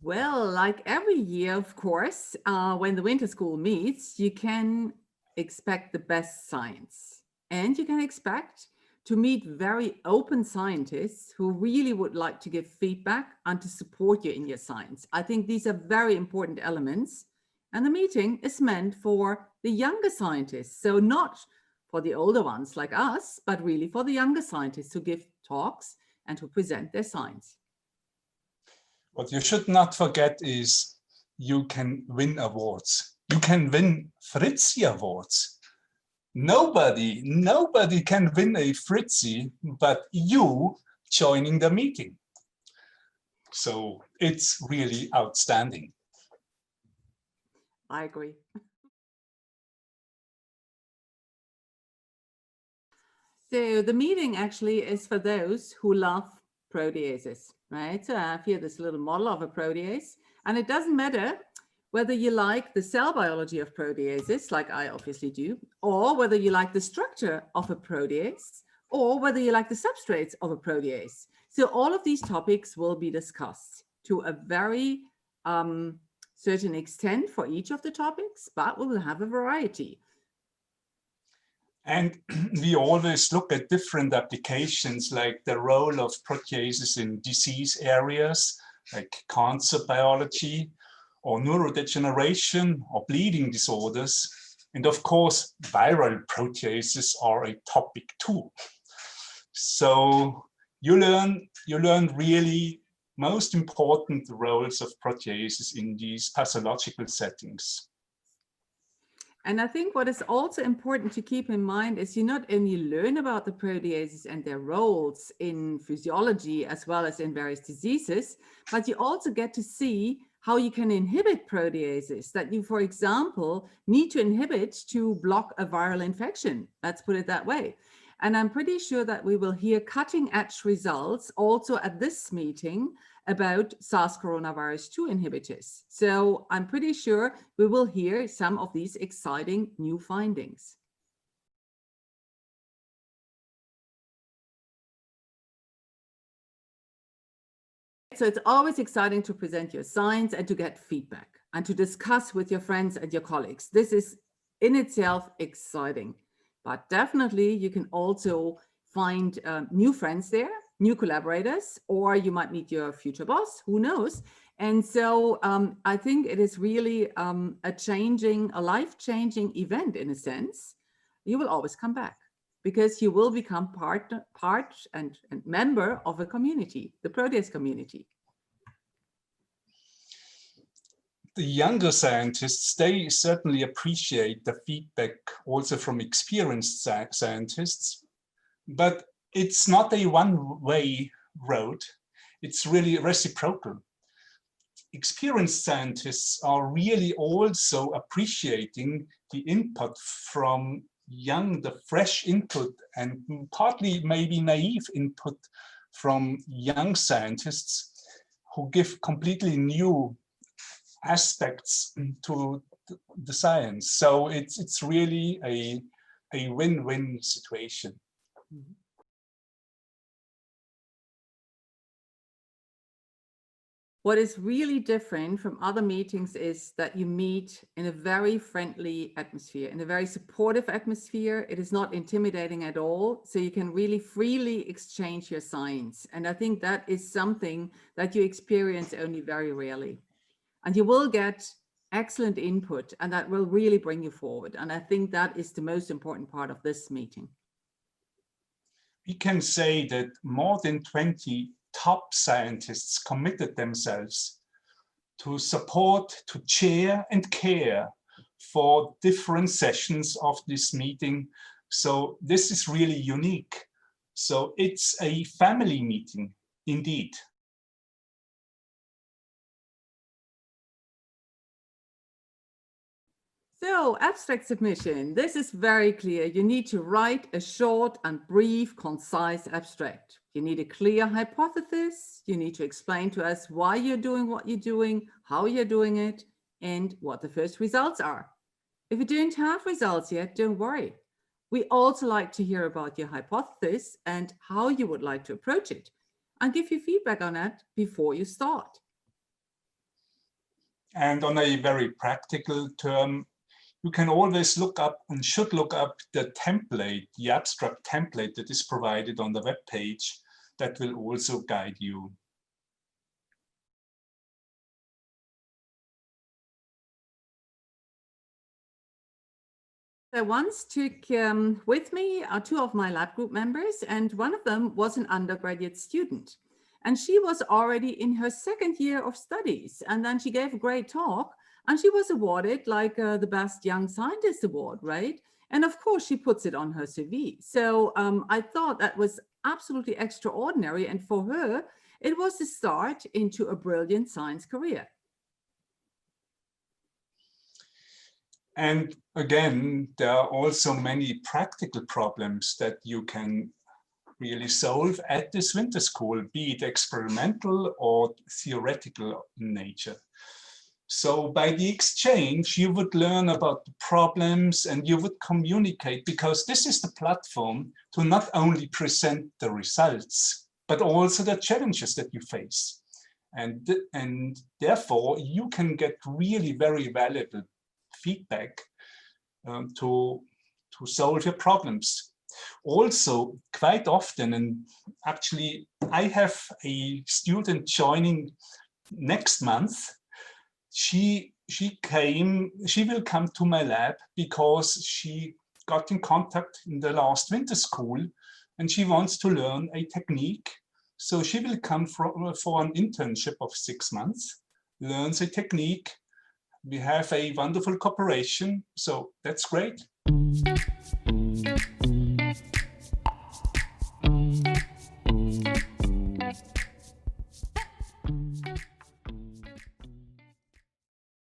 Well, like every year, of course, when the winter school meets, you can expect the best science. And you can expect to meet very open scientists who really would like to give feedback and to support you in your science. I think these are very important elements. And the meeting is meant for the younger scientists. So not for the older ones like us, but really for the younger scientists who give talks and who present their science. What you should not forget is you can win awards. You can win Fritzi Awards. Nobody can win a Fritzi, but you joining the meeting. So it's really outstanding. I agree. So the meeting actually is for those who love proteases, right? So I have here this little model of a protease, and it doesn't matter whether you like the cell biology of proteases, like I obviously do, or whether you like the structure of a protease, or whether you like the substrates of a protease. So all of these topics will be discussed to a very certain extent for each of the topics, but we will have a variety. And we always look at different applications, like the role of proteases in disease areas, like cancer biology, or neurodegeneration, or bleeding disorders. And of course, viral proteases are a topic too. So you learn really most important roles of proteases in these pathological settings. And I think what is also important to keep in mind is you not only learn about the proteases and their roles in physiology as well as in various diseases, but you also get to see how you can inhibit proteases that you, for example, need to inhibit to block a viral infection. Let's put it that way. And I'm pretty sure that we will hear cutting edge results also at this meeting about SARS coronavirus 2 inhibitors. So I'm pretty sure we will hear some of these exciting new findings. So it's always exciting to present your science and to get feedback and to discuss with your friends and your colleagues. This is in itself exciting, but definitely you can also find new friends there, new collaborators, or you might meet your future boss, who knows? And so I think it is really a life-changing event in a sense. You will always come back because you will become part and member of a community, the Protease community. The younger scientists, they certainly appreciate the feedback also from experienced scientists, but it's not a one-way road. It's really reciprocal. Experienced scientists are really also appreciating the input from the fresh input and partly maybe naive input from young scientists who give completely new aspects to the science. So it's really a win-win situation. Mm-hmm. What is really different from other meetings is that you meet in a very friendly atmosphere, in a very supportive atmosphere. It is not intimidating at all. So you can really freely exchange your science. And I think that is something that you experience only very rarely. And you will get excellent input, and that will really bring you forward. And I think that is the most important part of this meeting. We can say that more than 20 top scientists committed themselves to support, to chair and care for different sessions of this meeting. So this is really unique. So it's a family meeting indeed. So abstract submission, this is very clear. You need to write a short and brief, concise abstract. You need a clear hypothesis. You need to explain to us why you're doing what you're doing, how you're doing it, and what the first results are. If you don't have results yet, don't worry. We also like to hear about your hypothesis and how you would like to approach it, and give you feedback on it before you start. And on a very practical term, you can always look up and should look up the template, the abstract template that is provided on the web page. That will also guide you. I once took with me two of my lab group members, and one of them was an undergraduate student. And she was already in her second year of studies. And then she gave a great talk, and she was awarded like the Best Young Scientist Award, right? And of course, she puts it on her CV. So I thought that was absolutely extraordinary. And for her, it was the start into a brilliant science career. And again, there are also many practical problems that you can really solve at this winter school, be it experimental or theoretical in nature. So by the exchange, you would learn about the problems and you would communicate, because this is the platform to not only present the results, but also the challenges that you face. And therefore, you can get really very valuable feedback to solve your problems. Also, quite often, and actually I have a student joining next month. She will come to my lab because she got in contact in the last winter school and she wants to learn a technique. So she will come for an internship of 6 months, learns a technique. We have a wonderful cooperation, so that's great.